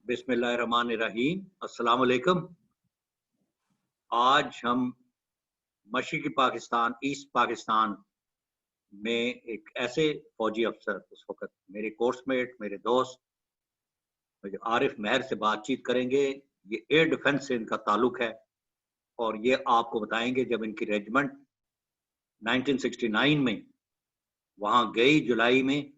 बिस्मिल्लाहिर्रहमानिर्रहीम। अस्सलाम वालेकुम। आज हम मशरिकी पाकिस्तान, ईस्ट पाकिस्तान में एक ऐसे फौजी अफसर, उस वक़्त मेरे कोर्समेट, मेरे दोस्त मेजर आरिफ मेहर से बातचीत करेंगे। ये एयर डिफेंस से इनका ताल्लुक है और ये आपको बताएँगे जब इनकी रेजिमेंट 1969 में वहाँ गई जुलाई में,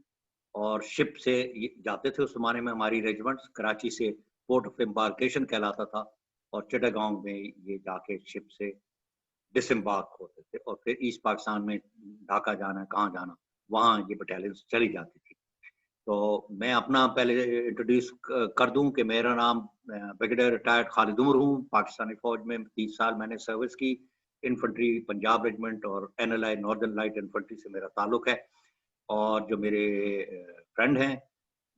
और शिप से ये जाते थे। उस ज़माने में हमारी रेजिमेंट्स कराची से पोर्ट ऑफ एम्बार्केशन कहलाता था और चिटागोंग में ये जाके शिप से डिसएम्बार्क होते थे और फिर ईस्ट पाकिस्तान में ढाका जाना, कहाँ जाना, वहाँ ये बटालियंस चली जाती थी। तो मैं अपना पहले इंट्रोड्यूस कर दूँ कि मेरा नाम ब्रिगेडियर रिटायर्ड खालिद उमर हूँ। पाकिस्तानी फ़ौज में 30 साल मैंने सर्विस की। इन्फेंट्री पंजाब रेजिमेंट और एनएलआई नॉर्दर्न लाइट इन्फेंट्री से मेरा ताल्लुक है। और जो मेरे फ्रेंड हैं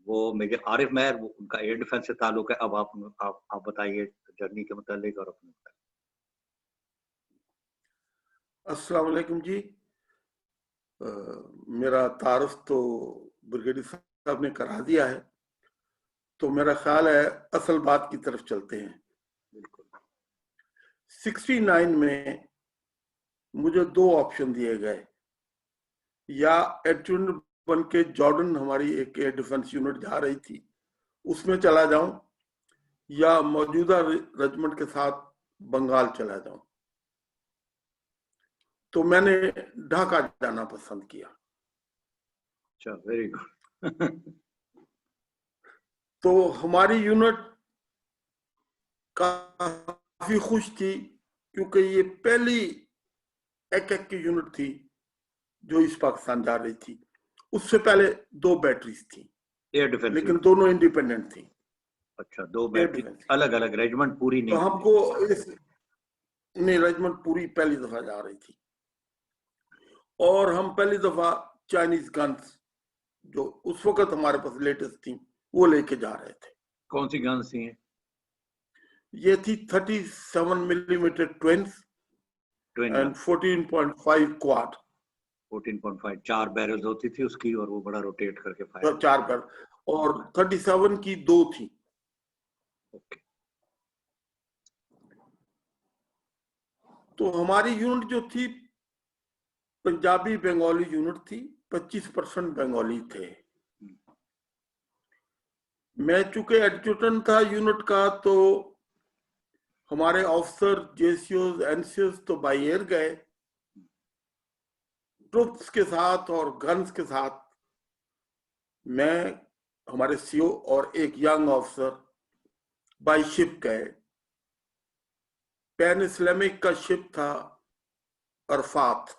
वो मेजर आरिफ मेहर, वो उनका एयर डिफेंस से ताल्लुक है। अब आप बताइए जर्नी के मुतालिक और अपने मुतालिक। अस्सलाम वालेकुम जी। मेरा तारुफ तो ब्रिगेडियर साहब ने करा दिया है, तो मेरा ख्याल है असल बात की तरफ चलते हैं। बिल्कुल। 69 में मुझे दो ऑप्शन दिए गए, या एडजुटेंट बन के जॉर्डन, हमारी एक एयर डिफेंस यूनिट जा रही थी, उसमें चला जाऊं, या मौजूदा रेजिमेंट के साथ बंगाल चला जाऊं। तो मैंने ढाका जाना पसंद किया। अच्छा, वेरी गुड। तो हमारी यूनिट काफी खुश थी, क्योंकि ये पहली एक की यूनिट थी जो इस पाकिस्तान जा रही थी। उससे पहले दो बैटरीज थी, एयर डिफेंस लेकिन दोनों इंडिपेंडेंट थी। अच्छा, दो बैटरी अलग अलग, रेजिमेंट पूरी तो नहीं। हमको इस रेजिमेंट पूरी पहली दफा जा रही थी, और हम पहली दफा चाइनीज गन्स, जो उस वक्त हमारे पास लेटेस्ट थी, वो लेके जा रहे थे। कौन सी गन्स थी? ये थी 37 millimetre twins and 14.5 quad. 14.5 4 barrels होती थी उसकी, और वो बड़ा रोटेट करके फायर। 4 बैरल, और 37 की 2 थी। ओके। तो हमारी यूनिट जो थी पंजाबी बंगाली यूनिट थी, 25% बंगाली थे। मैं चूंकि एडजुटेंट था यूनिट का, तो हमारे ऑफिसर जेसीओज एनसीओज तो बाई एयर गए ट्रुप्स के साथ और गन्स के साथ। मैं, हमारे सीओ और एक यंग ऑफिसर बाई शिप गए। पैन इस्लामिक का शिप था अरफात।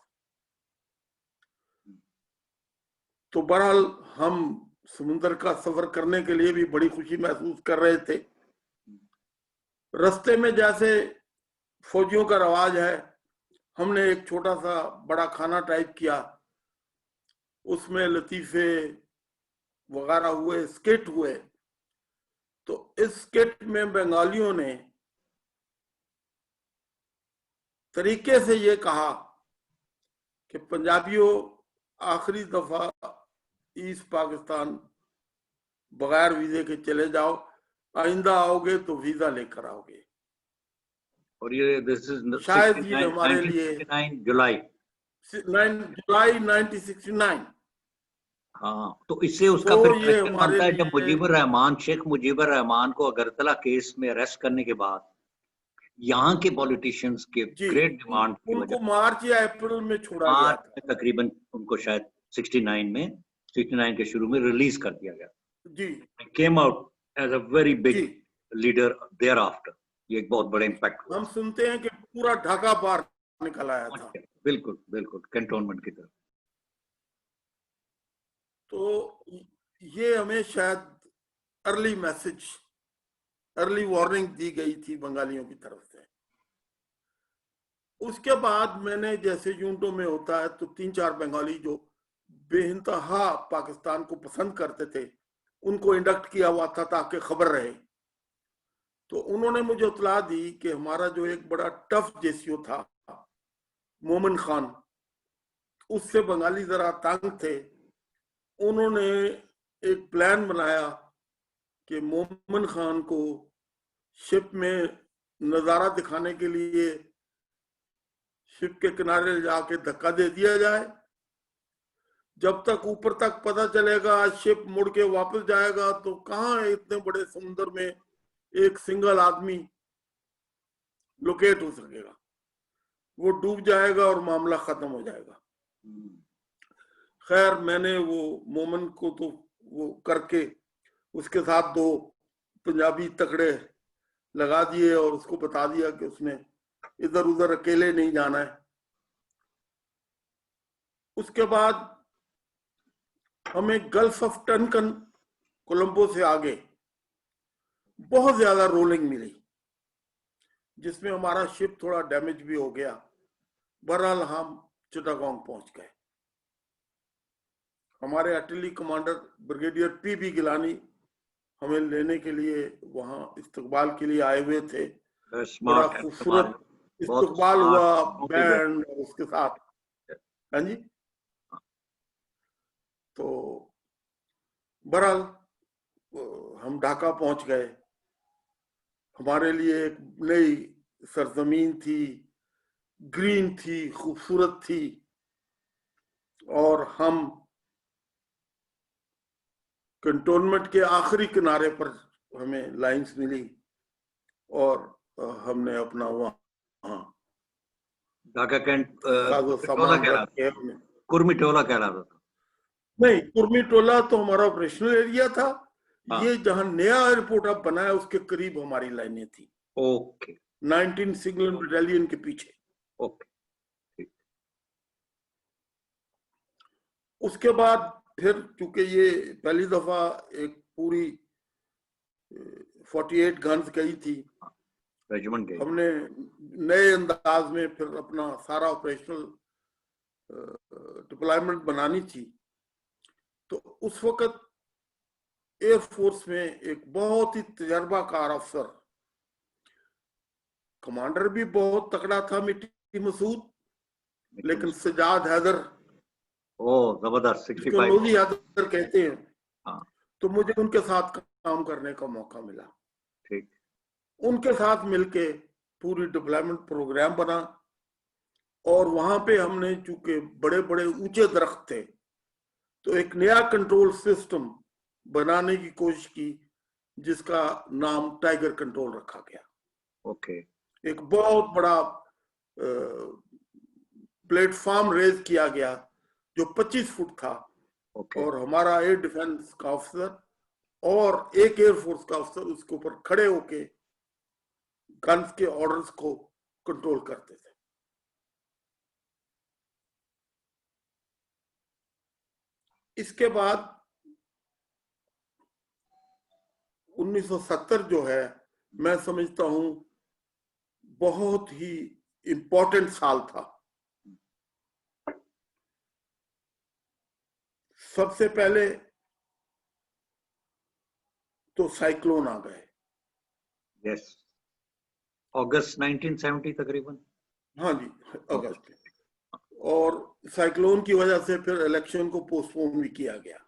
तो बहरहाल हम समुद्र का सफर करने के लिए भी बड़ी खुशी महसूस कर रहे थे। रास्ते में जैसे फौजियों का रवाज है, हमने एक छोटा सा बड़ा खाना टाइप किया, उसमें लतीफे वगैरह हुए, स्किट हुए। तो इस स्किट में बंगालियों ने तरीके से ये कहा कि पंजाबियों, आखिरी दफा ईस्ट पाकिस्तान बगैर वीजे के चले जाओ, आइंदा आओगे तो वीजा लेकर आओगे। और ये दिस इज शायद ये हमारे लिए 1969 जुलाई 1969। हाँ, तो इससे उसका तो फिर ये कनेक्शन हमारे बनता है जब लिए, शेख मुजीबुर रहमान को अगरतला केस में अरेस्ट करने के बाद यहाँ के पॉलिटिशियंस के जी, ग्रेट डिमांड की वजह उनको मार्च या अप्रैल में छोड़ा गया मार्च था। में तकरीबन उनको शायद 69 के शुरू में रिलीज कर दिया गया। जी, came out as a very big जी, लीडर देयर आफ्टर। ये एक बहुत बड़ा इम्पैक्ट हुआ। हम सुनते हैं कि पूरा ढाका पार निकल आया था। बिल्कुल बिल्कुल, कैंटोनमेंट की तरफ। तो ये हमें शायद अर्ली मैसेज, अर्ली वार्निंग दी गई थी बंगालियों की तरफ से। उसके बाद मैंने, जैसे यूनिटों में होता है, तो 3-4 बंगाली जो बेइंतहा पाकिस्तान को पसंद करते थे, उनको इंडक्ट किया हुआ था ताकि खबर रहे। तो उन्होंने मुझे इत्तला दी कि हमारा जो एक बड़ा टफ जेसीओ था मोमिन खान, उससे बंगाली जरा तंग थे। उन्होंने एक प्लान बनाया कि मोमिन खान को शिप में नजारा दिखाने के लिए शिप के किनारे ले जाके धक्का दे दिया जाए। जब तक ऊपर तक पता चलेगा शिप मुड़ के वापस जाएगा तो कहाँ इतने बड़े समुद्र में एक सिंगल आदमी लोकेट हो सकेगा, वो डूब जाएगा और मामला खत्म हो जाएगा। खैर मैंने वो मोमन को तो वो करके उसके साथ 2 पंजाबी तकड़े लगा दिए और उसको बता दिया कि उसने इधर उधर अकेले नहीं जाना है। उसके बाद हमें गल्फ ऑफ टनकन कोलंबो से आगे बहुत ज्यादा रोलिंग मिली, जिसमें हमारा शिप थोड़ा डैमेज भी हो गया। बहरहाल हम चिटागोंग पहुंच गए। हमारे artillery commander brigadier P Gilani हमें लेने के लिए वहां इस्तकबाल के लिए आए हुए थे। बड़ा खूबसूरत इस्तकबाल हुआ, बैंड और उसके साथ। हाँ जी। तो बहरहाल हम ढाका पहुंच गए। हमारे लिए एक नई सरजमीन थी, ग्रीन थी, खूबसूरत थी, और हम कंटोनमेंट के आखिरी किनारे पर हमें लाइंस मिली और हमने अपना वहां ढाका कैंट सामान रख के कुर्मिटोला कहलाता था। नहीं, कुर्मिटोला तो हमारा ऑपरेशनल एरिया था। ये जहां नया एयरपोर्ट अब बना है उसके करीब हमारी लाइनें थी। ओके। 19 सिग्नल बटालियन के पीछे। ओके। उसके बाद फिर चूंकि ये पहली दफा एक पूरी 48 गन्स गई थी, रेजिमेंट गई, हमने नए अंदाज में फिर अपना सारा ऑपरेशनल डिप्लॉयमेंट बनानी थी। तो उस वक्त एयरफोर्स में एक बहुत ही तजर्बाकार अफसर, कमांडर भी बहुत तगड़ा था मिट्टी मसूद, लेकिन सजाद हैदर, जबरदस्त, 65 लोधी हैदर कहते हैं। हाँ। तो मुझे उनके साथ काम करने का मौका मिला। ठीक। उनके साथ मिलके पूरी डिप्लॉयमेंट प्रोग्राम बना, और वहां पे हमने चूंकि बड़े बड़े ऊंचे दरख्त थे तो एक नया कंट्रोल सिस्टम बनाने की कोशिश की, जिसका नाम टाइगर कंट्रोल रखा गया। ओके। एक बहुत बड़ा प्लेटफॉर्म रेज किया गया जो 25 फुट था। और हमारा एयर डिफेंस का अफसर और एक एयरफोर्स का अफसर उसके ऊपर खड़े होके गन्स के ऑर्डर्स को कंट्रोल करते थे। इसके बाद 1970 जो है, मैं समझता हूं बहुत ही इंपॉर्टेंट साल था। सबसे पहले तो साइक्लोन आ गए। यस, अगस्त 1970 तकरीबन। हाँ जी, अगस्त। और साइक्लोन की वजह से फिर इलेक्शन को पोस्टपोन भी किया गया।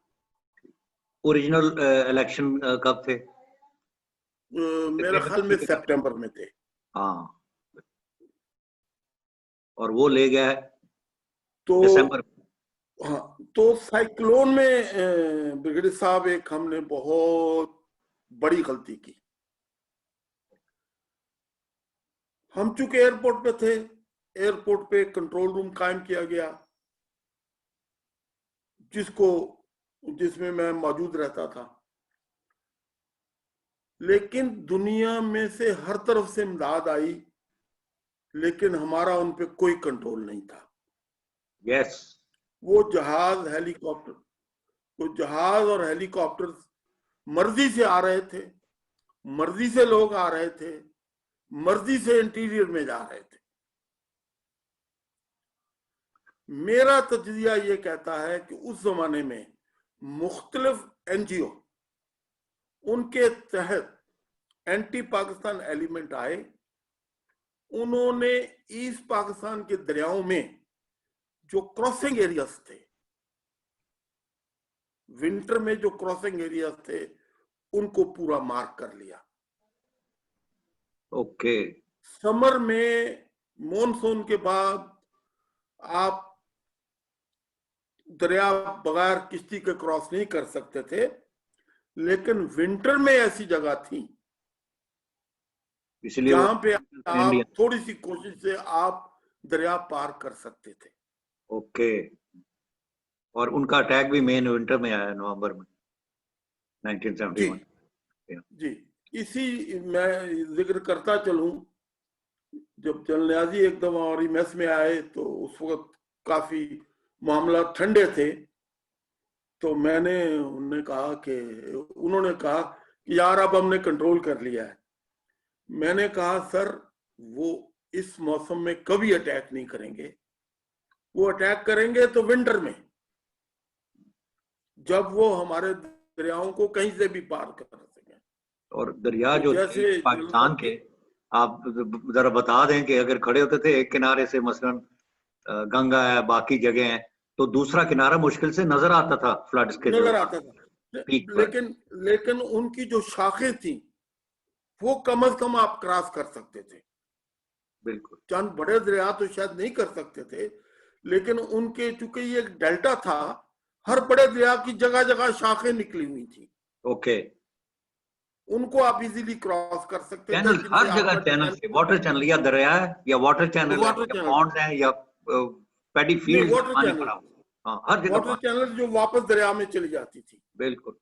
ओरिजिनल इलेक्शन कब थे? मेरे ख्याल में सितंबर में थे। हाँ, और वो ले गया है तो दिसंबर। हाँ, तो साइक्लोन में ब्रिगेडियर साहब एक हमने बहुत बड़ी गलती की। हम चूंकि एयरपोर्ट पे थे, एयरपोर्ट पे कंट्रोल रूम कायम किया गया, जिसमें मैं मौजूद रहता था। लेकिन दुनिया में से हर तरफ से इमदाद आई, लेकिन हमारा उन पे कोई कंट्रोल नहीं था। यस। वो जहाज और हेलीकॉप्टर मर्जी से आ रहे थे, मर्जी से लोग आ रहे थे, मर्जी से इंटीरियर में जा रहे थे। मेरा तजजिया ये कहता है कि उस जमाने में मुख्तलिफ एनजीओ, उनके तहत एंटी पाकिस्तान एलिमेंट आए। उन्होंने ईस्ट पाकिस्तान के दरियाओं में जो क्रॉसिंग एरियाज थे, विंटर में जो क्रॉसिंग एरियाज थे, उनको पूरा मार्क कर लिया। ओके। समर में मॉनसून के बाद आप दरिया बगैर किश्ती के क्रॉस नहीं कर सकते थे, लेकिन विंटर में ऐसी जगह थी इसलिए वो जहां पे फ्रेंडली। आप थोड़ी सी कोशिश से आप दरिया पार कर सकते थे। ओके। और उनका अटैक भी मेन विंटर में आया, नवंबर में 1971। जी, इसी मैं जिक्र करता चलूं, जब जनरल न्याजी एक दफा हमारी मेस में आए तो उस वक्त काफी मामला ठंडे थे, तो उन्होंने कहा कि यार अब हमने कंट्रोल कर लिया है। मैंने कहा सर, वो इस मौसम में कभी अटैक नहीं करेंगे, वो अटैक करेंगे तो विंटर में, जब वो हमारे दरियाओं को कहीं से भी पार कर सकें। और दरिया तो जो जैसे थे पाकिस्तान के, आप जरा बता दें कि अगर खड़े होते थे एक किनारे से, मसलन गंगा है, बाकी जगह है, तो दूसरा किनारा मुश्किल से नजर आता था फ्लड्स के नजर दौरान, आता था, पीक पर। लेकिन उनकी जो शाखें थी वो कम से कम आप क्रॉस कर सकते थे। बिल्कुल। चंद बड़े दरिया तो शायद नहीं कर सकते थे, लेकिन उनके चूंकि ये एक डेल्टा था, हर बड़े दरिया की जगह जगह शाखें निकली हुई थी। ओके। उनको आप इजीली क्रॉस कर सकते थे, चैनल जिनसे हर जगह आपका चैनल थे, वाटर चैनल या दरिया है या वाटर चैनल है वाटर या चैनल, पॉन्ड है या पैडी नहीं फील्ड वाटर पानी चैनल, भरा हुआ। हाँ, हर जगह वाटर पानी। चैनल जो वापस दरिया में चली जाती थी। बिल्कुल।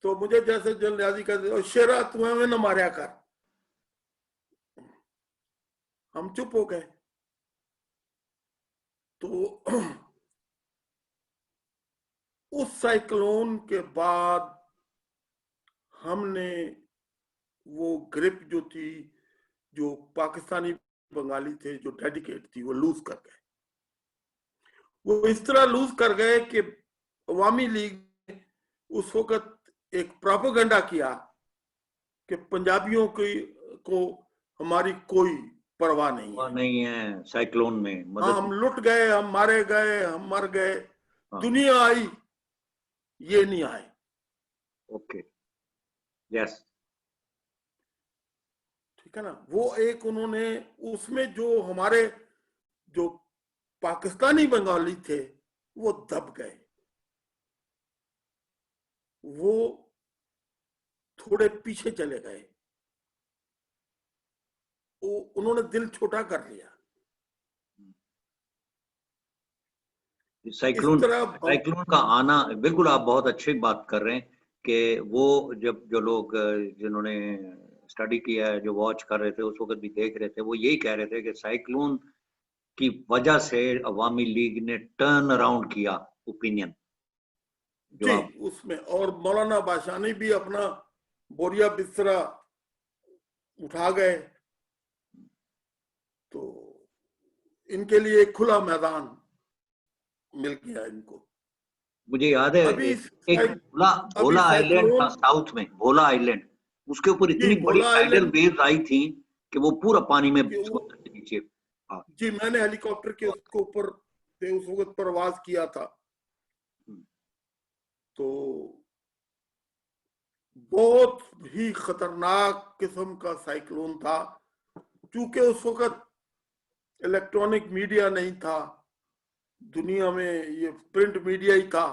तो मुझे जैसे जनरल न्याजी कहते, शेरा तू हमें न मारिया कर, हम चुप हो गए। तो उस साइक्लोन के बाद हमने वो ग्रिप जो थी, जो पाकिस्तानी बंगाली थे जो डेडिकेट थी, वो लूज कर गए। वो इस तरह लूज कर गए कि अवामी लीग ने उस वक्त एक प्रोपेगेंडा किया कि पंजाबियों को हमारी कोई परवाह नहीं है, नहीं है साइक्लोन में हाँ मदद। हम लुट गए, हम मारे गए, हम मर गए, हाँ। दुनिया आई, ये नहीं आए। ओके। यस। ठीक है ना। वो एक उन्होंने उसमें जो हमारे जो पाकिस्तानी बंगाली थे वो दब गए, वो थोड़े पीछे चले गए, उन्होंने दिल छोटा कर लिया। साइक्लोन, इस तरह साइक्लोन का आना, बिल्कुल आप बहुत अच्छी बात कर रहे हैं कि वो जब जो लोग जिन्होंने स्टडी किया है, जो वॉच कर रहे थे, उस वक्त भी देख रहे थे, वो यही कह रहे थे कि साइक्लोन की वजह से अवामी लीग ने टर्न अराउंड किया ओपिनियन। जी, उसमें और मौलाना बाशानी भी अपना बोरिया बिस्तरा उठा गए, तो इनके लिए एक खुला मैदान मिल गया इनको। मुझे याद है अभी एक भोला आइलैंड था साइक्लोन, साउथ में, भोला आइलैंड, उसके ऊपर जी इतनी बड़ी भोला टाइडल आइलैंड, वेव्स आई थी कि वो पूरा पानी में समुद्र के नीचे। हाँ। जी मैंने हेलीकॉप्टर के उसके ऊपर से उस वक्त प्रवास किया था, तो बहुत ही खतरनाक किस्म का साइक्लोन था। क्योंकि उस वक्त इलेक्ट्रॉनिक मीडिया नहीं था दुनिया में, ये प्रिंट मीडिया ही था,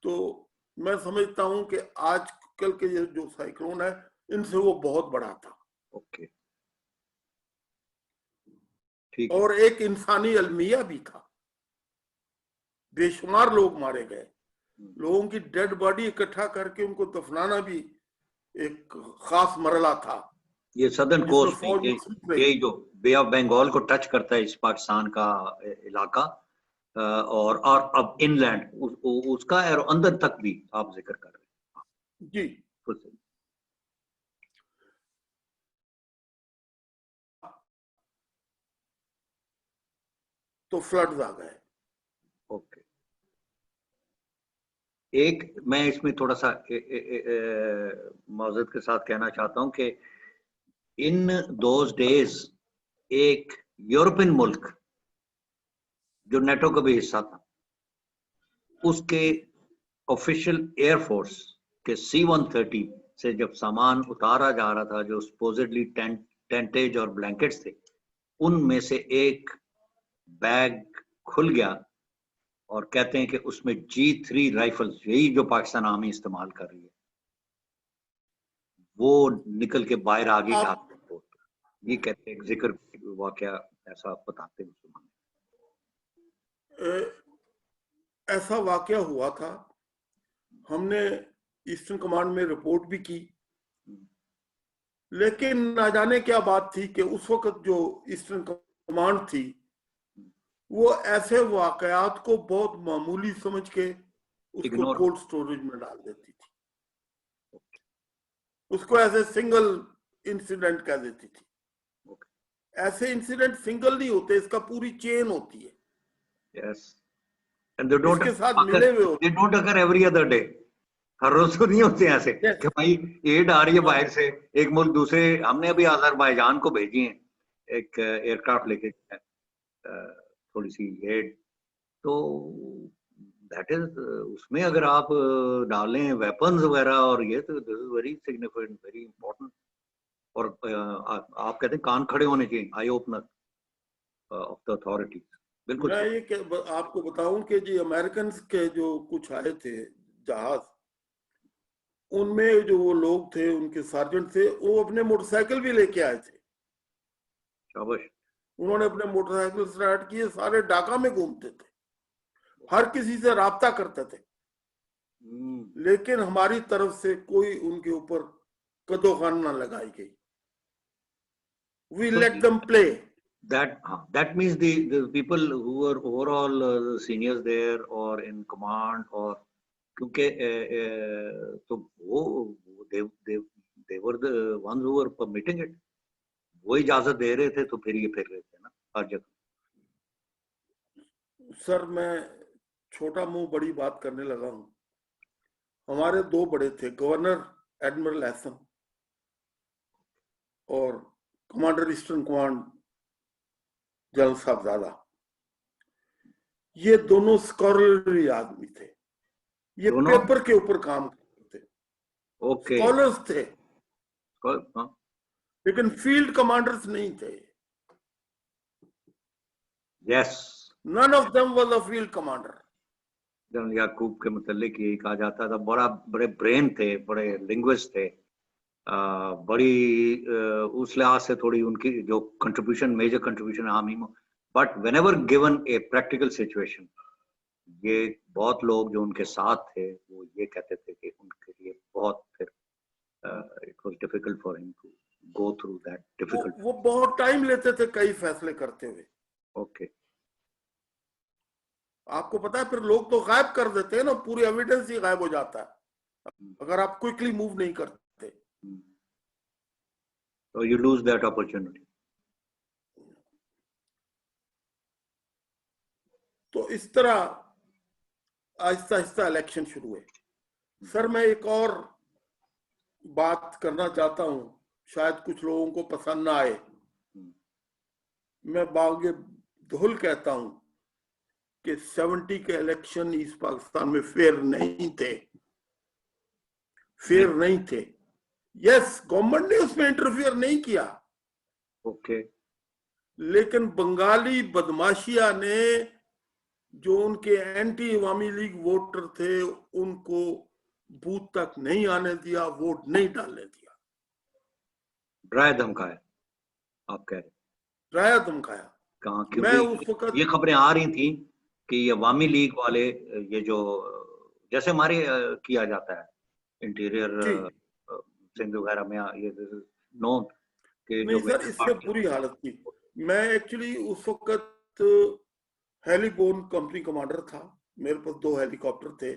तो मैं समझता हूं कि आजकल के ये जो साइक्लोन है इनसे वो बहुत बड़ा था। ओके। ठीक। और एक इंसानी अलमिया भी था, बेशुमार लोग मारे गए, लोगों की डेड बॉडी इकट्ठा करके उनको दफनाना भी एक खास मरला था। ये सदर्न कोस्ट में, फौज ये जो बे ऑफ बंगाल को टच करता है इस पाकिस्तान का इलाका, और अब इनलैंड उसका और अंदर तक भी आप जिक्र कर रहे हैं। जी, तो फ्लड्स आ गए। ओके। एक मैं इसमें थोड़ा सा माजरत के साथ कहना चाहता हूं कि इन दोज डेज एक यूरोपियन मुल्क जो नेटो का भी हिस्सा था, उसके ऑफिशियल एयरफोर्स कि C-130 से जब सामान उतारा जा रहा था, जो सपोजिटली टेंटेज और ब्लैंकेट्स थे, उनमें से एक बैग खुल गया और कहते हैं कि उसमें G3 राइफल्स, यही जो पाकिस्तान आर्मी इस्तेमाल कर रही है, वो निकल के बाहर आ गई ढाका एयरपोर्ट। ये कहते हैं जिक्र वाकया ऐसा बताते हैं। ऐसा वाकया हुआ था, हमने ईस्टर्न कमांड में रिपोर्ट भी की, लेकिन ना जाने क्या बात थी कि उस वक्त जो ईस्टर्न कमांड थी वो ऐसे वाकयात को बहुत मामूली समझ के उसको कोल्ड स्टोरेज में डाल देती थी, उसको ऐसे सिंगल इंसिडेंट कह देती थी। ऐसे इंसिडेंट सिंगल नहीं होते, इसका पूरी चेन होती है। Yes. And they don't इसके साथ मिले हुए होते, they don't occur every other day. हर रोज तो नहीं होते ऐसे कि भाई एड आ रही है बाहर से, एक मुल्क दूसरे। हमने अभी अजरबैजान को भेजी है एक एयरक्राफ्ट लेके थोड़ी सी एड, तो दैट इज उसमें अगर आप डालें वेपन्स वगैरह और ये, तो this is very significant, very important. और आप कहते हैं कान खड़े होने चाहिए, eye opener of the authorities. बिल्कुल। मैं ये आपको बताऊं कि जी अमेरिकन के जो कुछ आए थे जहाज, उनमें जो वो लोग थे, उनके सार्जेंट थे, वो अपने मोटरसाइकिल भी लेके आए थे। शाबाश। उन्होंने अपने मोटरसाइकिल स्टार्ट किए, सारे ढाका में घूमते थे, हर किसी से राब्ता करते थे, लेकिन हमारी तरफ से कोई उनके ऊपर कदोखान ना लगाई गई। We let them play. That means the people who were overall seniors there or in command, or क्योंकि तो वो they were the ones who were permitting it, वो इजाजत दे रहे थे, तो फिर ये फिर रहे थे ना हर जगह। सर मैं छोटा मुंह बड़ी बात करने लगा हूं। हमारे दो बड़े थे, गवर्नर एडमिरल हैसन और कमांडर ईस्टर्न कमांड जनरल साहबजादा। ये दोनों स्कॉलरली आदमी थे, ये पेपर के ऊपर काम करते थे, स्कॉलर्स थे, लेकिन फील्ड कमांडर्स नहीं थे। Yes, none of them was a field commander. General Yakub के मुतालिक यही कहा जाता था, बड़े ब्रेन थे, बड़े लिंग्विस्ट थे, बड़ी उस लिहाज से थोड़ी उनकी जो कंट्रीब्यूशन, मेजर कंट्रीब्यूशन आर्मी में। But whenever given a practical situation, ये बहुत लोग जो उनके साथ थे वो ये कहते थे कि उनके लिए बहुत फिर it was difficult for him to go through that difficult. वो बहुत टाइम लेते थे कई फैसले करते हुए। ओके। आपको पता है, फिर लोग तो गायब कर देते हैं ना, पूरी एविडेंस ही गायब हो जाता है अगर आप क्विकली मूव नहीं करते। तो यू लूज दैट अपॉर्चुनिटी। तो इस तरह आहिस्ता आहिस्ता इलेक्शन शुरू हुए। सर मैं एक और बात करना चाहता हूं, शायद कुछ लोगों को पसंद ना आए। मैं बागे धुल कहता हूं कि 70 के इलेक्शन ईस्ट पाकिस्तान में फेयर नहीं थे, फेयर नहीं थे। यस, गवर्नमेंट ने उसमें इंटरफियर नहीं किया, ओके, लेकिन बंगाली बदमाशिया ने जो उनके एंटी अवामी लीग वोटर थे उनको बूथ तक नहीं आने दिया, वोट नहीं डालने दिया। ड्राई धमकाया, आप कह रहे? ड्राई धमकाया कहाँ? मैं उस वक्त ये खबरें आ रही थी कि ये अवामी लीग वाले, ये जो जैसे हमारे किया जाता है इंटीरियर सिंध वगैरह में, ये नोन कि नहीं सर, इससे बुरी हालत थी। मैं एक्चुअली उस वक्त हेलीबोर्न कंपनी कमांडर था, मेरे पास 2 हेलीकॉप्टर थे,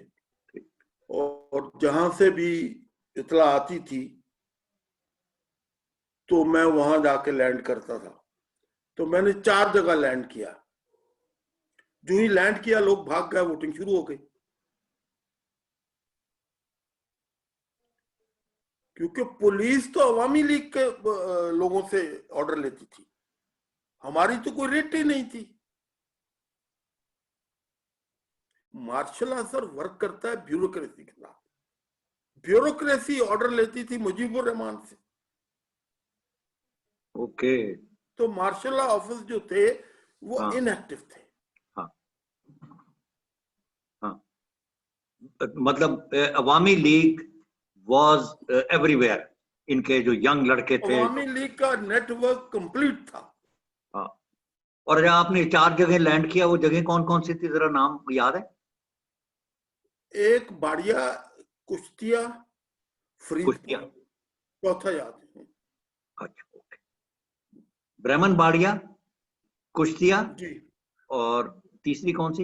और जहां से भी इतला आती थी तो मैं वहां जाके लैंड करता था। तो मैंने 4 जगह लैंड किया। जो ही लैंड किया लोग भाग गए, वोटिंग शुरू हो गई, क्योंकि पुलिस तो अवामी लीग के लोगों से ऑर्डर लेती थी, हमारी तो कोई रेट ही नहीं थी। मार्शल लॉ सर वर्क करता है ब्यूरोक्रेसी के साथ। ब्यूरोक्रेसी ऑर्डर लेती थी मुजीबुर रहमान से। ओके। तो मार्शल लॉ ऑफिस जो थे वो हाँ इनएक्टिव थे। हाँ हाँ, मतलब अवामी लीग वाज एवरीवेयर, इनके जो यंग लड़के थे। अवामी लीग का नेटवर्क कंप्लीट था। हाँ, और जब आपने 4 जगह लैंड किया, वो जगह कौन कौन सी थी, जरा नाम याद है? एक बाड़िया, कुश्तिया, कुश्तिया। फरीदपुर, चौथा याद है। अच्छा, ओके। ब्राह्मण बाड़िया, कुश्तिया, जी और तीसरी कौन सी?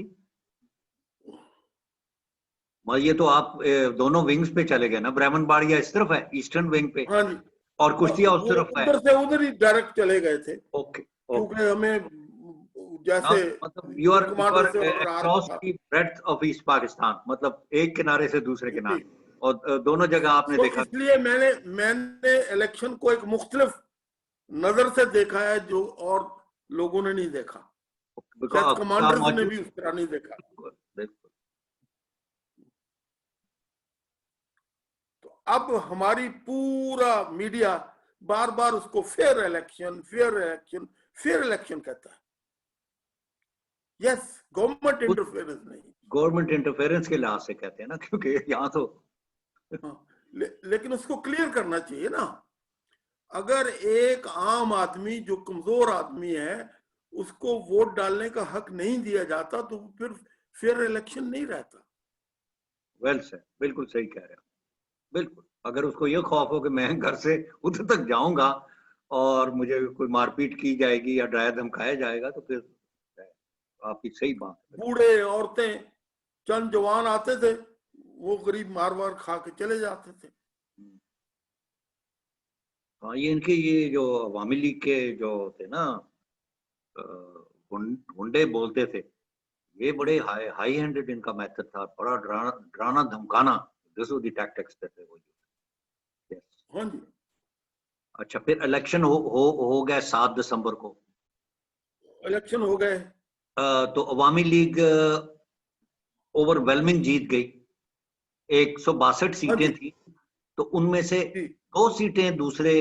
ये तो आप दोनों विंग्स पे चले गए ना। ब्राह्मण बाड़िया इस तरफ है, ईस्टर्न विंग पे, हाँ जी, और कुश्तिया उस वो तरफ है। उधर से उधर ही डायरेक्ट चले गए थे, ओके ओके। क्योंकि हमें जैसे मतलब यू आर कमांडर से ऑर्डर आ रहा अक्रॉस था। The breadth of east Pakistan, मतलब एक किनारे से दूसरे जी, किनारे, और दोनों जगह आपने तो देखा। इसलिए मैंने इलेक्शन को एक मुख्तलिफ नजर से देखा है जो और लोगों ने नहीं देखा, शायद कमांडर्स ने भी उस तरह नहीं देखा। बिल्कुल। तो अब हमारी पूरा मीडिया बार बार उसको fair election, fair election, fair election कहता है। यस, गवर्नमेंट इंटरफेरेंस नहीं। गवर्नमेंट इंटरफेरेंस के लिहाज से कहते हैं ना, क्योंकि यहाँ तो हाँ, लेकिन उसको क्लियर करना चाहिए ना। अगर एक आम आदमी जो कमजोर आदमी है उसको वोट डालने का हक नहीं दिया जाता तो फिर फेयर इलेक्शन नहीं रहता। वेल सर, बिल्कुल सही कह रहे हो। बिल्कुल, अगर उसको ये खौफ हो कि मैं घर से उधर तक जाऊंगा और मुझे कोई मारपीट की जाएगी या डराया धमकाया जाएगा, तो फिर आपकी सही बात है। बूढ़े, औरतें, चंद जवान आते थे, वो गरीब मार वार खा के चले जाते थे। हाँ, ये इनके ये जो अवामी लीग के जो थे ना, गुंडे बोलते थे, ये बड़े हाई हैंडेड इनका मेथड था, बड़ा डराना धमकाना। This was the tactics that they were using. हाँ जी। अच्छा, फिर इलेक्शन हो गया 7 दिसंबर को। इलेक्शन हो गए, तो अवामी लीग ओवरवेलमिंग जीत गई। 162 हाँ सीटें जी थी, तो उनमें से जी। 2 सीटें दूसरे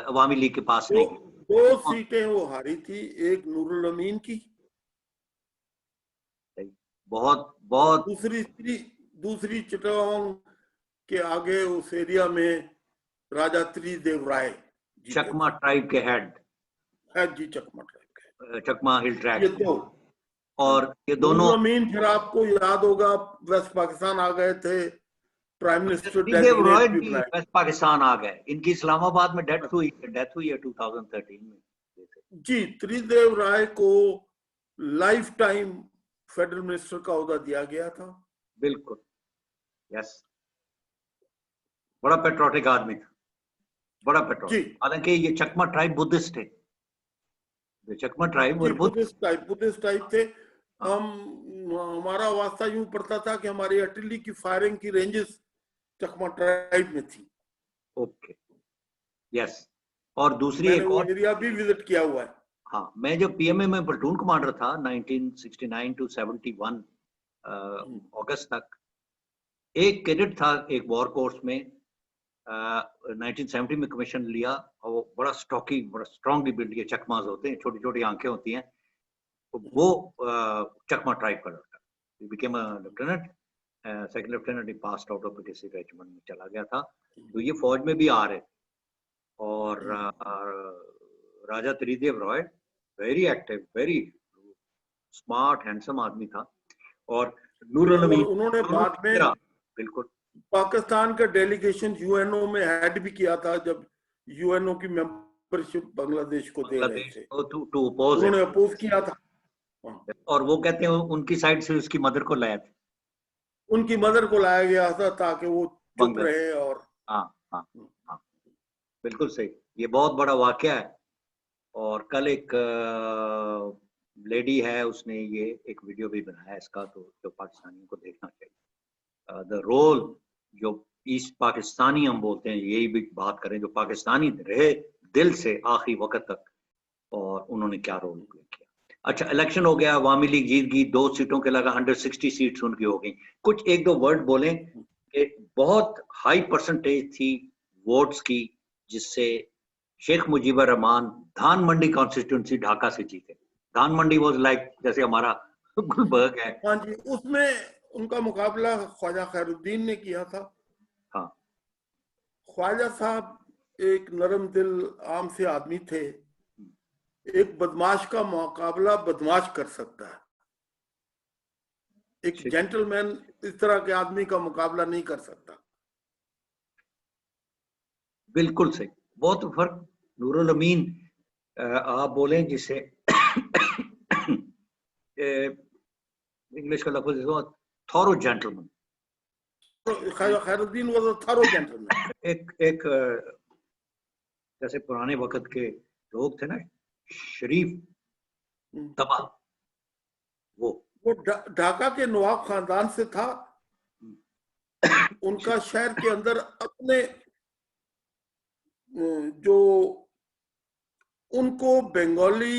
अवामी लीग के पास नहीं गई। दो सीटें वो हारी थी, एक नूरुल अमीन की, बहुत और बहुत दूसरी चिटागोंग के आगे उस एरिया में राजा त्रिदेव राय जीते चकमा ट्राइब के हेड, है जी, चकमा ट्राइब के। चकमा हिल ट्रैक। ये दो, और ये दोनों, नूरुल अमीन फिर आपको याद होगा वेस्ट पाकिस्तान आ गए थे, प्राइम मिनिस्टर त्रिदेव रॉय डेजिग्नेट भी भी बनाए। वेस्ट पाकिस्तान आ गए। इनकी इस्लामाबाद में डेथ हुई है 2013 में। जी, त्रिदेव राय को लाइफ टाइम फेडरल मिनिस्टर का ओहदा दिया गया था। बिल्कुल, यस। बड़ा पेट्रोटिक आदमी था, बड़ा जी पेट्रोटिक। हालांकि ये चकमा ट्राइब बुद्धिस्ट थे, चकमा ट्राइब जी, और बुद्ध। बुद्धिस्ट टाइप थे। हाँ, हमारा वास्ता यूं पड़ता था कि हमारी आर्टिलरी की फायरिंग की रेंजेस चकमा ट्राइब में थी। Okay, yes. और दूसरी मैंने एक वो और, एरिया भी विजिट किया हुआ है। हाँ, मैं जब पीएमए में प्लेटून कमांडर था 1969 टू 71 अगस्त तक, एक कैडेट था एक वॉर कोर्स में, 1970 में कमीशन लिया, और वो बड़ा स्टॉकी, बड़ा स्ट्रांगली बिल्ड, ये चकमाज होते हैं, छोटी छोटी आंखें होती हैं, तो वो चकमा ट्राइब का लड़का, he became a lieutenant, second lieutenant, he passed out of किसी रेजिमेंट में चला गया था। तो ये फौज में भी आ रहे थे, और Raja Tridev Roy very active, very smart, handsome आदमी था। और नूरुल और अमीन, उन्होंने बाद में बिल्कुल पाकिस्तान का डेलीगेशन यूएनओ में हेड भी किया था, जब यूएनओ की मेंबरशिप बांग्लादेश को दे रहे बांग्लादेश थे, टू अपोज इट। उन्होंने अपोज किया था। और वो कहते हैं उनकी साइड से उसकी मदर को लाया था उनकी मदर को लाया गया था ताकि वो चुप बांग्लादेश। रहे। और हाँ हाँ हाँ, बिल्कुल सही, ये बहुत बड़ा वाकया है। और कल एक लेडी है, उसने ये एक वीडियो भी बनाया इसका, तो जो पाकिस्तानियों को देखना चाहिए। द रोल जो ईस्ट पाकिस्तानी हम बोलते हैं, यही भी बात करें, जो पाकिस्तानी रहे दिल से आखिरी वक्त तक, और उन्होंने क्या रोल प्ले किया। अच्छा, इलेक्शन हो गया, अवामी लीग जीत गई, 2 सीटों के लगा 160 सीट्स उनकी हो गई। कुछ एक दो वर्ड बोलें कि बहुत हाई परसेंटेज थी वोट्स की, जिससे शेख मुजीबुर रहमान धान मंडी कॉन्स्टिट्यूंसी ढाका से जीते। धान मंडी वाज लाइक जैसे हमारा गुलबर्ग है। हाँ जी, उसमें उनका मुकाबला ख्वाजा खैरुद्दीन ने किया था। हाँ, ख्वाजा साहब एक नरम दिल आम से आदमी थे। एक बदमाश का मुकाबला बदमाश कर सकता है, एक जेंटलमैन इस तरह के आदमी का मुकाबला नहीं कर सकता। बिल्कुल सही, बहुत फर्क। नूरुल अमीन आप बोलें जिसे इंग्लिश का लफ्ज thorough gentleman. Khairuddin was a thorough gentleman. एक जैसे पुराने वक्त के लोग थे ना, शरीफ तबा, वो ढाका के नवाब खानदान से था। उनका शहर के अंदर अपने जो उनको बंगाली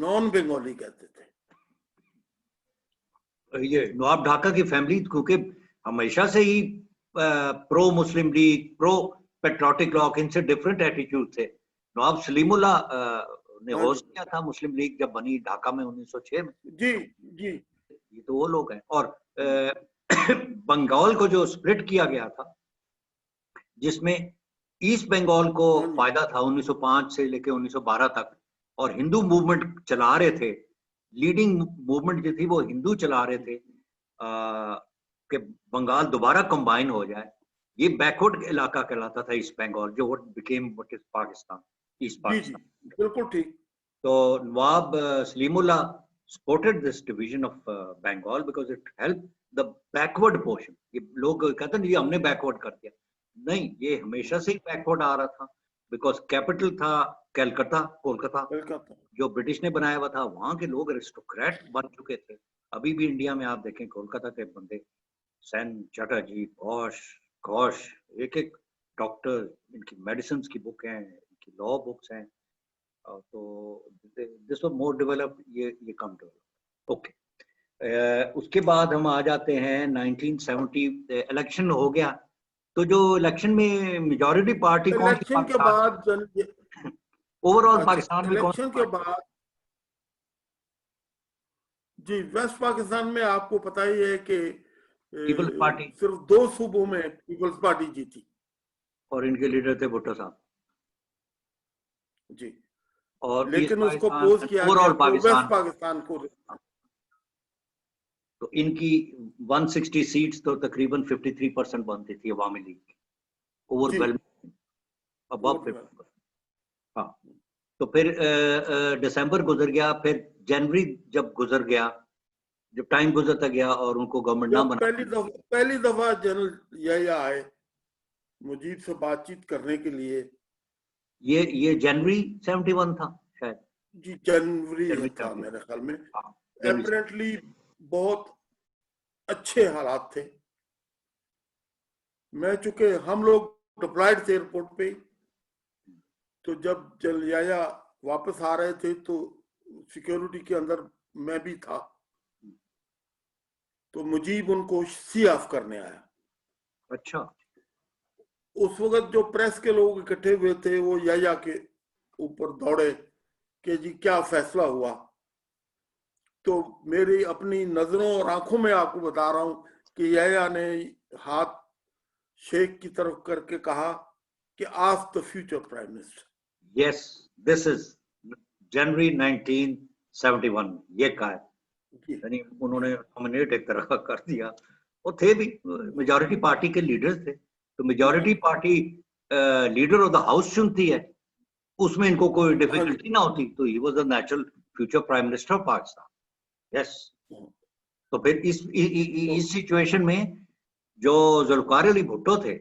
नॉन बंगाली कहते थे। ये नवाब ढाका की फैमिली क्योंकि हमेशा से ही प्रो मुस्लिम लीग, प्रो पेट्रोटिक लॉक, इनसे डिफरेंट एटीट्यूड थे। नवाब सलीमुल्लाह ने होस्ट किया था मुस्लिम लीग जब बनी ढाका में 1906 में। जी जी, ये तो वो लोग हैं। और बंगाल को जो स्प्लिट किया गया था, जिसमें ईस्ट बंगाल को फायदा था 1905 से लेकर 1912 तक, और हिंदू मूवमेंट चला रहे थे, लीडिंग मूवमेंट जो थी वो हिंदू चला रहे थे कि बंगाल दोबारा कंबाइन हो जाए। ये बैकवर्ड इलाका कहलाता था ईस्ट बंगाल, जो what became what is Pakistan, east Pakistan. बिल्कुल ठीक। तो नवाब Salimullah supported this division of Bengal because it helped the backward portion. ये लोग कहते हैं ये हमने बैकवर्ड कर दिया, नहीं, ये हमेशा से ही बैकवर्ड आ रहा था, बिकॉज कैपिटल था कलकत्ता, कोलकाता, जो ब्रिटिश ने बनाया हुआ था। वहां के लोग एरिस्टोक्रेट बन चुके थे। अभी भी इंडिया में आप देखें कोलकाता के बंदे, सेन, चटर्जी, घोष घोष, एक एक डॉक्टर, इनकी मेडिसिन की बुक हैं, इनकी लॉ बुक्स हैं। तो दिस वाज मोर डेवलप, ये कम डेवलप। ओके, उसके बाद हम आ जाते हैं 1970 इलेक्शन हो गया। तो जो इलेक्शन में मेजॉरिटी पार्टी कौन सी? इलेक्शन के बाद ओवरऑल पाकिस्तान में इलेक्शन के बाद जी, वेस्ट पाकिस्तान में आपको पता ही है कि पीपल्स पार्टी सिर्फ 2 सूबों में पीपल्स पार्टी जीती, और इनके लीडर थे भुट्टो साहब जी। और लेकिन उसको पोज किया गया तो वेस्ट पाकिस्तान को। तो इनकी 160 सीट्स तो तकरीबन 53% बनती थी अवामी लीग की, ओवरवेलमिंग अबव 50%। हाँ, तो फिर दिसंबर गुजर गया, फिर जनवरी जब गुजर गया, जब टाइम गुजरता गया और उनको गवर्नमेंट ना बना, पहली दफा जनरल यही आए मुजीब से बातचीत करने के लिए। ये जनवरी 71 था शायद जी, जनवरी था मेरे ख्याल में। एपरेंटली बहुत अच्छे हालात थे। मैं चूंकि हम लोग डिप्लॉयड थे एयरपोर्ट पे, तो जब जलियाया वापस आ रहे थे तो सिक्योरिटी के अंदर मैं भी था, तो मुजीब उनको सी ऑफ करने आया। अच्छा। उस वक्त जो प्रेस के लोग इकट्ठे हुए थे वो याया के ऊपर दौड़े कि जी क्या फैसला हुआ। तो मेरी अपनी नजरों और आंखों में आपको बता रहा हूं कि याया ने हाथ शेख की तरफ करके कहा कि ask the future prime minister. Yes, this is जनवरी 1971 ये कहा है, यानी उन्होंने नॉमिनेट एक तरह का कर दिया। वो थे भी मेजॉरिटी पार्टी के लीडर्स थे, तो majority party leader of the house चुनती है, उसमें इनको कोई डिफिकल्टी ना होती, तो he was the natural future prime minister of Pakistan. Yes. तो फिर इस सिचुएशन में जो जुल्फकार अली भुट्टो थे,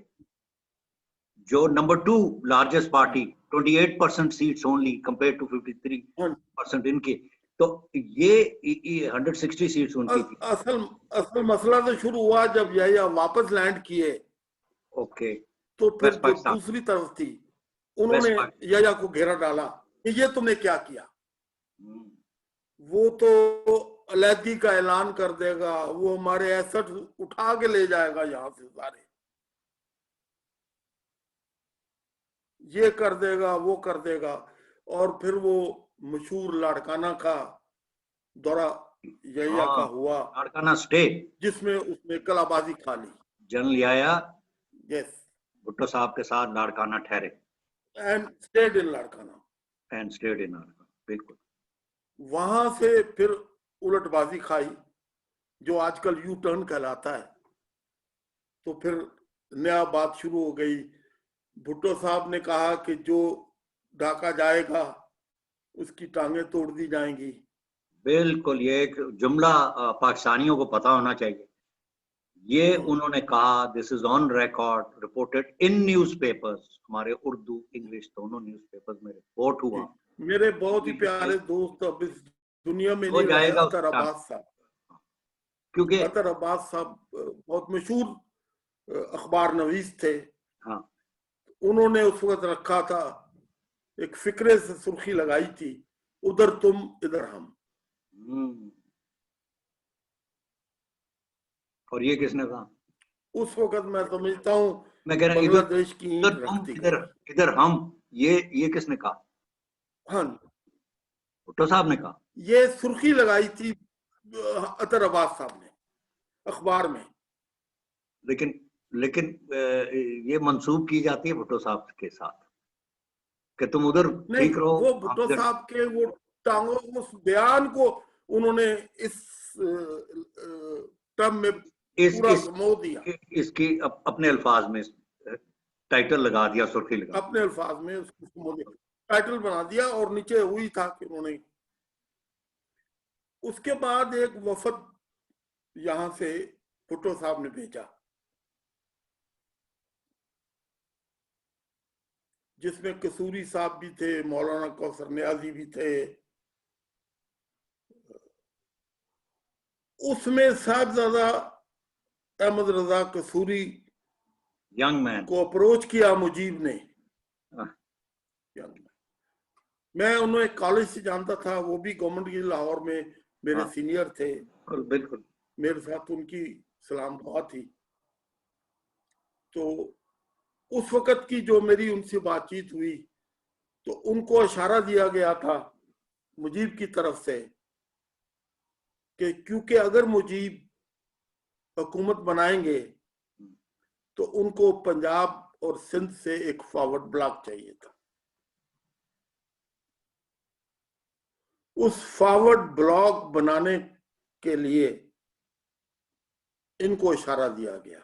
जो number 2 largest party, 28% seats only compare to 53% इनके, तो ये 160 सीट्स उनकी थी। असल मसला तो शुरू हुआ जब याया वापस लैंड किए। ओके। तो फिर जो दूसरी तरफ थी उन्होंने याया को घेरा डाला कि ये तुमने क्या किया, वो तो अलैदी का ऐलान कर देगा, वो हमारे एसेट उठा के ले जाएगा यहाँ से सारे। ये कर देगा वो कर देगा, और फिर वो मशहूर लाड़काना का दौरा यहिया का हाँ, हुआ, लाड़काना स्टे, जिसमें उसने कलाबाजी खा ली। जन लिया, यस, भुट्टो साहब के साथ लाड़काना ठहरे and stayed in Larkana. And stayed in Larkana, बिल्कुल। वहां से फिर उलटबाजी खाई, जो आजकल यू टर्न कहलाता है। तो फिर नया बात शुरू हो गई। भुट्टो साहब ने कहा कि जो ढाका जाएगा उसकी टांगे तोड़ दी जाएंगी। बिल्कुल, ये एक जुमला पाकिस्तानियों को पता होना चाहिए। ये उन्होंने कहा, this is on record, reported in newspapers, हमारे उर्दू इंग्लिश दोनों न्यूज़पेपर्स में रिपोर्ट हुआ। मेरे बहुत ही प्यारे दोस्त अब इस दुनिया में हो नहीं रहे, जाएगा अतर अब्बास साहब। क्योंकि अतर अब्बास साहब बहुत मशहूर अखबार नवीस थे। हाँ, उन्होंने उस वक्त रखा था, एक फिक्रे से सुर्खी लगाई थी, उधर तुम इधर हम। और ये किसने कहा? उस वक्त मैं समझता हूँ मैं कह रहा बांग्लादेश की ईंट इधर रख तुम, दी इधर गई। इधर हम, ये किसने कहा? हाँ, भुट्टो साहब ने कहा। ये सुर्खी लगाई थी अतर अब्बास साहब ने अखबार में। लेकिन लेकिन ये मंसूब की जाती है भुट्टो साहब के साथ कि तुम उधर नहीं, ठीक रहो, वो हम भुट्टो इधर। साहब के वो टांगों, उस बयान को उन्होंने इस टर्म में पूरा इस घुमो दिया, इसकी अपने अल्फाज में टाइटल लगा दिया, सुर्खी लगा अपने अल्फाज में उसको घुमो दिया, टाइटल बना दिया। और नीचे हुई था कि उन्होंने उसके बाद एक वफद यहां से भुट्टो साहब ने भेजा, जिसमें कसूरी साहब भी थे, मौलाना कौसर नियाजी भी थे। उसमें साहबजादा अहमद रजा कसूरी यंग मैन को अप्रोच किया मुजीब ने। मैं उन्हें कॉलेज से जानता था, वो भी गवर्नमेंट की लाहौर में मेरे सीनियर थे। बिल्कुल। मेरे साथ उनकी सलाम दुआ थी। तो उस वक्त की जो मेरी उनसे बातचीत हुई, तो उनको इशारा दिया गया था मुजीब की तरफ से कि क्योंकि अगर मुजीब हुकूमत बनाएंगे तो उनको पंजाब और सिंध से एक फॉरवर्ड ब्लॉक चाहिए था। उस फॉरवर्ड ब्लॉक बनाने के लिए इनको इशारा दिया गया।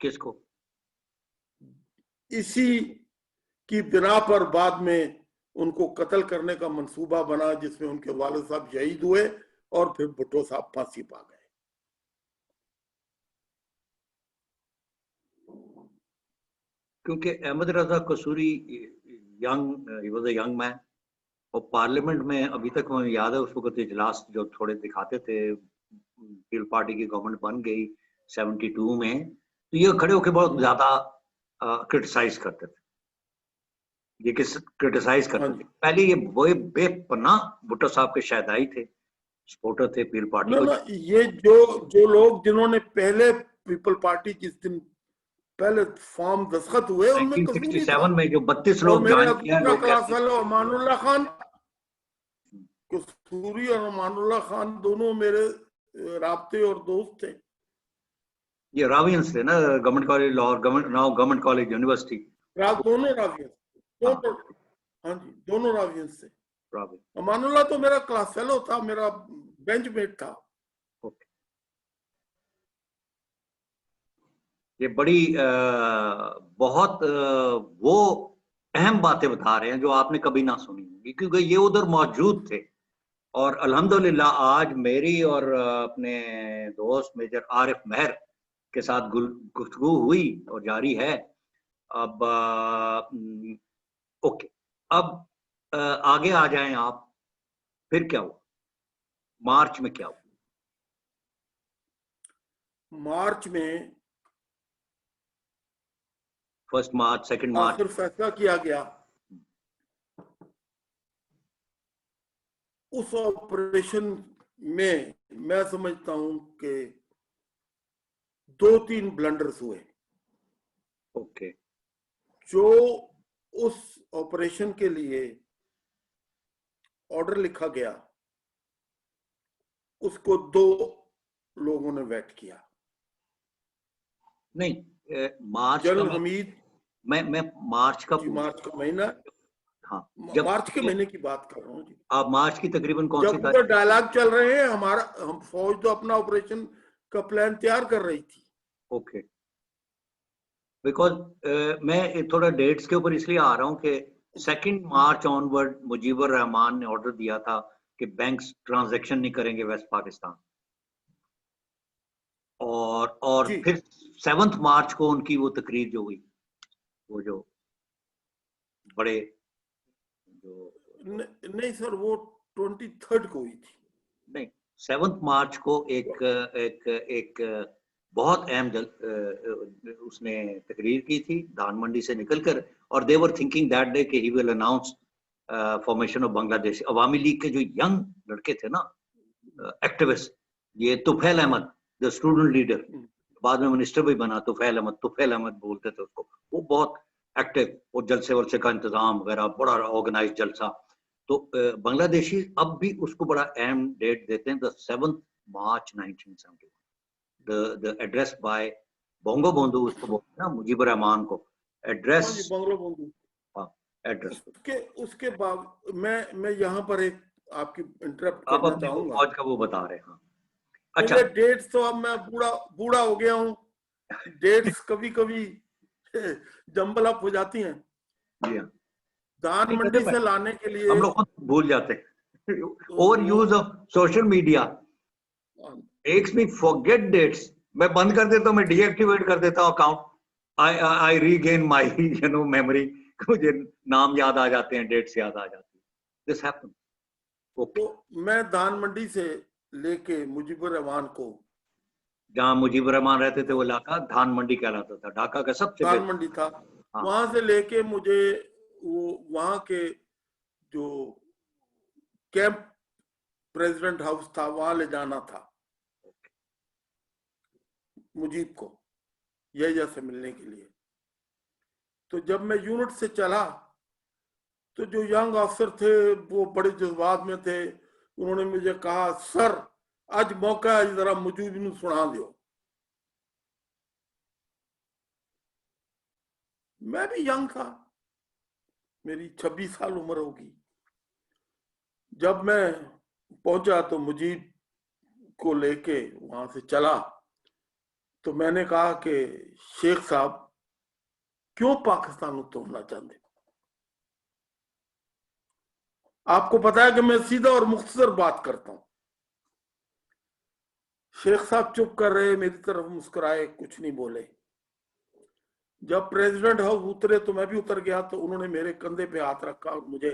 किसको? इसी की बिना पर बाद में उनको कत्ल करने का मंसूबा बना, जिसमें उनके वालिद साहब शहीद हुए और फिर भुट्टो साहब फांसी पा गए। क्योंकि अहमद रजा कसूरी यंग मैन, और पार्लियामेंट में अभी तक मुझे याद है उस वक्त इजलास जो थोड़े दिखाते थे, पीपल पार्टी की गवर्नमेंट बन गई 72 में, तो ये खड़े होकर बहुत ज्यादा क्रिटिसाइज करते थे। ये क्रिटिसाइज करते थे पहले, ये वो बेपनाह भुट्टो साहब के शहदाई थे, सपोर्टर थे पीपल पार्टी को। ना, ये जो लोग जिन्होंने पहले पीपल पार्टी जिस दिन पहले फॉर्म दस्तखत हुए, उनमें कसूरी था। 1967 में जो 32 और लोग मेरे ज्वाइन किया, दूसरा लोग क्लास कहते फेलो अमानुल्लाह खान, कसूरी और अमानुल्लाह खान दोनों मेरे राब्ते और दोस्त थे। ये रावियंस थे ना, government college Lahore, government college university, दोनों रावियंस, दोनों, हाँ जी, दोनों रावियंस से। अमानुल्लाह तो मेरा क्लास फेलो था, मेरा बेंचमेट था। ये बड़ी बहुत वो अहम बातें बता रहे हैं जो आपने कभी ना सुनी होंगी, क्योंकि ये उधर मौजूद थे। और अल्हम्दुलिल्लाह आज मेरी और अपने दोस्त मेजर आरिफ महर के साथ गुफ्तगू हुई और जारी है। अब ओके, अब आगे आ जाएं आप। फिर क्या हुआ मार्च में? क्या हुआ मार्च में? 1 मार्च, 2 मार्च आखिर फैसला किया गया। उस ऑपरेशन में मैं समझता हूं कि 2-3 ब्लंडर्स हुए। ओके। जो उस ऑपरेशन के लिए ऑर्डर लिखा गया, उसको 2 लोगों ने वेट किया। नहीं, मार्च जनरल का हमीद, मैं मार्च का जी मार्च का महीना, हाँ, जब मार्च के महीने की बात कर रहा हूँ जी। आप मार्च की तकरीबन कौन सी जब उधर तारीख? डायलॉग चल रहे हैं, हम फौज तो अपना ऑपरेशन का प्लान तैयार कर रही थी। ओके, बिकॉज मैं थोड़ा डेट्स के ऊपर इसलिए आ रहा हूँ कि 2 मार्च ऑनवर्ड मुजीबुर रहमान ने ऑर्डर दिया था कि बैंक्स ट्रांजैक्शन नहीं करेंगे वेस्ट पाकिस्तान, और जी फिर 7 मार्च को उनकी वो तकरीर जो हुई, वो जो बड़े जो नहीं सर, वो 23 को हुई थी। नहीं, 7 मार्च को एक एक एक बहुत अहम उसने तकरीर की थी धान मंडी से निकलकर, और they were thinking that day कि he will announce formation of Bangladesh. Awami League के जो यंग लड़के थे ना, एक्टिविस्ट, ये Tufail Ahmed, the student leader, बाद में मिनिस्टर भी बना, तुफैल अहमद बोलते थे उसको, वो बहुत एक्टिव, और जलसे वलसे का इंतजाम वगैरह, बड़ा ऑर्गेनाइज जलसा। तो बांग्लादेशी अब भी उसको बड़ा अहम डेट देते हैं, the 7 March 1971, the address by Bangabandhu, उसको बोलते हैं ना, मुजीबुर रहमान को एड्रेस। हाँ जी, बंगलो बंधु। हाँ, एड्रेस। उसके बाद मैं यहाँ पर एक आपकी इंटरप्ट आप करना अपनी चाहूंगा। फौज का वो बता रहे हैं। हाँ, अच्छा, मुझे डेट्स तो, अब मैं बूढ़ा हो गया हूँ, डेट्स कभी कभी जम्बल अप हो जाती हैं। जी हाँ, धान नहीं कहते मंडी मैं, से लाने के लिए हम लोग खुद भूल जाते हैं। तो ओवर वो use of social media makes me forget dates. मैं बंद कर देता हूँ, मैं डीएक्टिवेट कर देता हूँ account, I regain my memory, मुझे नाम याद आ जाते हैं, डेट्स याद आ जाती है। This happen. ओके, तो मैं धान मंडी से लेके मुजीबुर रहमान को, जहाँ मुजीबुर रहमान रहते थे वो इलाका धान मंडी कहलाता था, ढाका का सबसे धान बेहतर। मंडी था, हाँ, वहां से लेके मुझे वो वहां के जो कैंप प्रेसिडेंट हाउस था, वहां ले जाना था मुजीब को यही से मिलने के लिए। तो जब मैं यूनिट से चला, तो जो यंग अफसर थे वो बड़े जज्बात में थे। उन्होंने मुझे कहा, सर आज मौका है, जरा मुजीब नूं सुना दो। मैं भी यंग था, मेरी 26 साल उम्र होगी। जब मैं पहुंचा तो मुजीब को लेके वहां से चला, तो मैंने कहा कि शेख साहब क्यों पाकिस्तान तोड़ना चाहते? आपको पता है कि मैं सीधा और मुख्तसर बात करता हूं। शेख साहब चुप कर रहे, मेरी तरफ मुस्कुराए, कुछ नहीं बोले। जब प्रेसिडेंट हाउस उतरे तो मैं भी उतर गया, तो उन्होंने मेरे कंधे पे हाथ रखा और मुझे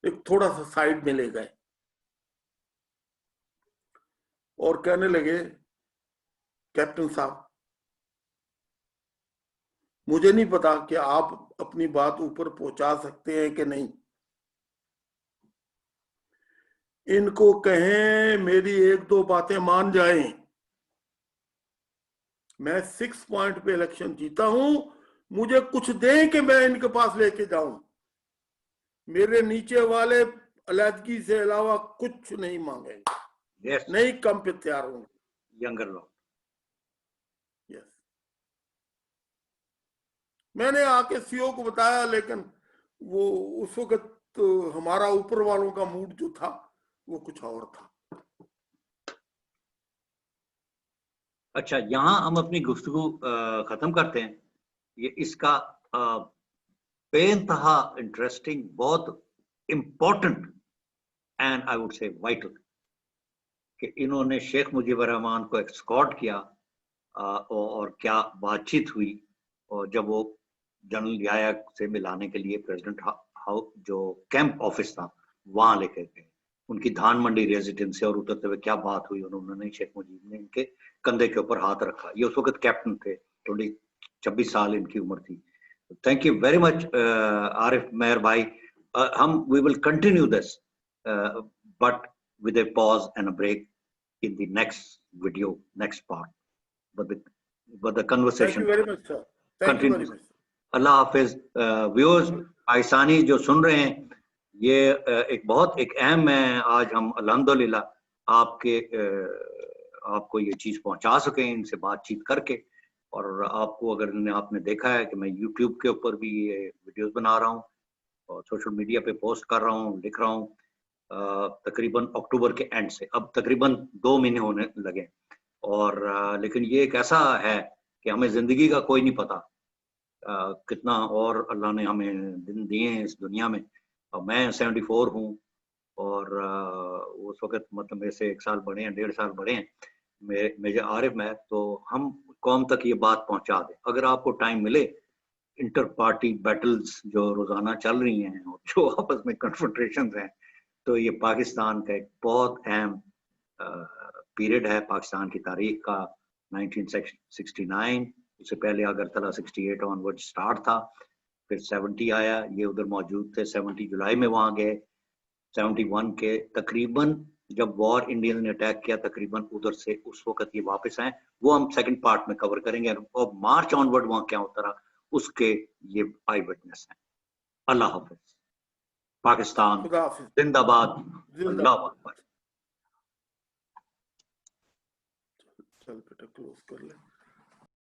एक थोड़ा सा साइड में ले गए और कहने लगे, कैप्टन साहब मुझे नहीं पता कि आप अपनी बात ऊपर पहुंचा सकते हैं कि नहीं, इनको कहें मेरी 1-2 बातें मान जाएं। मैं 6 पॉइंट पे इलेक्शन जीता हूं, मुझे कुछ दें कि मैं इनके पास लेके जाऊं। मेरे नीचे वाले अलहदगी से अलावा कुछ नहीं मांगेंगे। यस, नहीं कम पे तैयार होंगे। Younger law. यस, मैंने आके सीओ को बताया, लेकिन वो उस वक्त तो हमारा ऊपर वालों का मूड जो था वो कुछ और था। अच्छा, यहाँ हम अपनी गुफ्तगू खत्म करते हैं। ये इसका बेइंतहा इंटरेस्टिंग, बहुत important and I would say vital कि इन्होंने शेख मुजीबुर रहमान को एस्कॉर्ट किया, और क्या बातचीत हुई, और जब वो जनरल याया से मिलाने के लिए प्रेसिडेंट हाउस जो कैंप ऑफिस था वहां लेकर गए, उनकी धान मंडी रेजिडेंस से, और उतरते हुए क्या बात हुई, उन्होंने शेख मुजीब ने इनके कंधे के ऊपर हाथ रखा। ये उस वक्त कैप्टन थे, 26 साल इनकी उम्र थी। Thank you very much Arif Mehar भाई। हम we will continue this but with a pause and a break in the next video, next part. But the thank conversation you very much sir, thank you very continues. Much. Allah Hafiz, viewers. Pakistani जो सुन रहे हैं, ये एक अहम है, आज हम अल्हम्दुलिल्लाह आपको ये चीज़ पहुंचा सकें इनसे बातचीत करके। और आपको अगर आपने देखा है कि मैं YouTube के ऊपर भी ये वीडियोस बना रहा हूँ और सोशल मीडिया पे पोस्ट कर रहा हूँ, लिख रहा हूँ, तकरीबन अक्टूबर के एंड से, अब तकरीबन 2 महीने होने लगे। और लेकिन ये एक ऐसा है कि हमें ज़िंदगी का कोई नहीं पता कितना और अल्लाह ने हमें दिन दिए हैं इस दुनिया में। मैं 74 हूँ और उस वक़्त मतलब मेरे से 1 साल बड़े हैं, 1.5 साल बड़े हैं। मेजर आरिफ में, तो हम कौम तक ये बात पहुँचा दें। अगर आपको टाइम मिले, इंटर पार्टी बैटल्स जो रोज़ाना चल रही हैं और जो आपस में कन्फ्रंटेशंस हैं, तो ये पाकिस्तान का एक बहुत अहम पीरियड है पाकिस्तान की तारीख का। 1969, उससे पहले अगरतला 68 ऑनवर्ड स्टार्ट था, फिर 70 आया, ये उधर मौजूद थे, 70 जुलाई में वहाँ गए, 71 के तकरीबन जब वॉर इंडियन ने अटैक किया, तकरीबन उधर से उस वक़्त ये वापस आए, वो हम सेकंड पार्ट में कवर करेंगे। और मार्च ऑनवर्ड वहाँ क्या होता रहा, उसके ये आई विटनेस हैं। अल्लाह हाफ़िज़। पाकिस्तान खुदा हाफिज। जिंदाबाद। अल्लाह जिंदाबाद। अकबर। चल बेटा क्लोज कर ले।